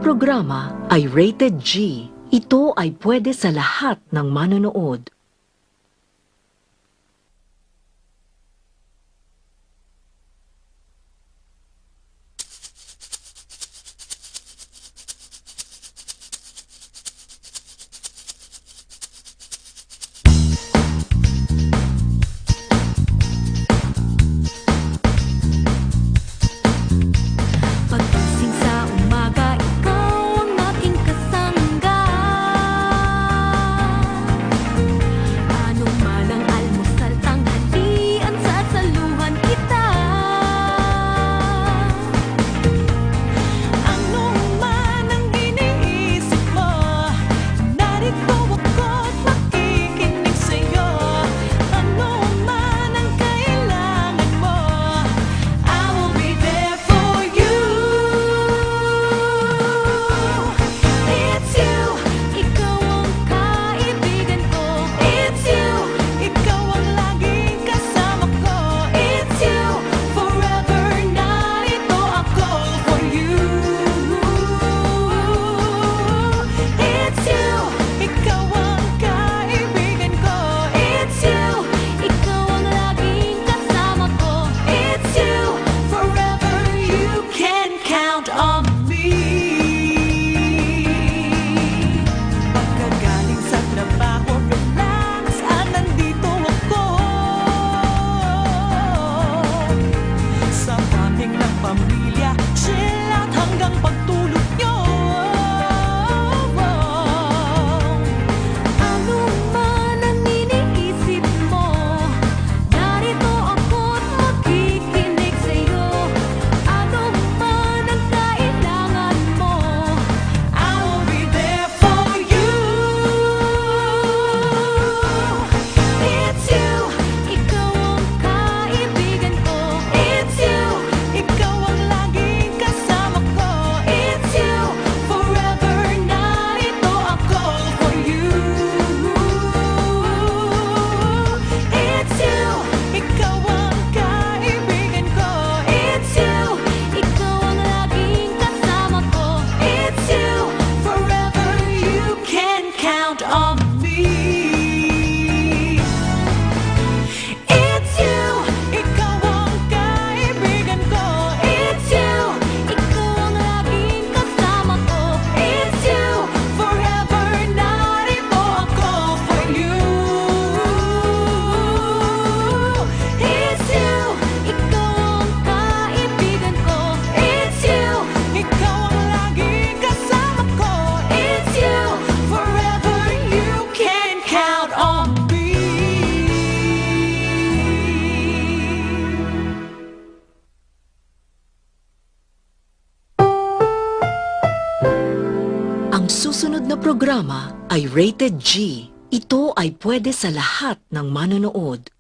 programa ay rated G. Ito ay pwede sa lahat ng manonood. Paggising sa umaga, ikaw ang aking kasangga. Anong man ang almusal, tanghalian, sasaluhan kita. Anong man ang iniisip mo, narito ako't makikinig sa'yo. Anong man ang kailangan mo, I will be there for you. It's you, ikaw ang kaibigan ko. It's you, ikaw ang laging kasama ko. It's you, forever narito ako for you. It's you, ikaw ang kaibigan ko. It's you, ikaw ang laging kasama ko. It's you, forever you can count on me. Pagkagaling sa trabaho, relax, nandito ako. Sa bonding ng pamilya, chill out hanggang pagtulog nyo. Anong man ang iniisip mo, narito ako't makikinig sa'yo. Anong man ang kailangan mo, I will be there for you. It's you, ikaw ang kaibigan ko. It's you, ikaw ang laging kasama ko. It's you, forever narito ako for you. It's you, ikaw ang kaibigan ko. It's you, ikaw ang laging kasama ko. It's you, forever you can count on me. It's you, ikaw ang kaibigan ko. It's you, ikaw ang laging kasama ko. It's you, forever narito ako for you. It's you, ikaw ang kaibigan ko. It's you, ikaw ang laging kasama ko. It's you, forever you can count on me. Ang susunod na programa ay rated G. Ito ay pwede sa lahat ng manonood.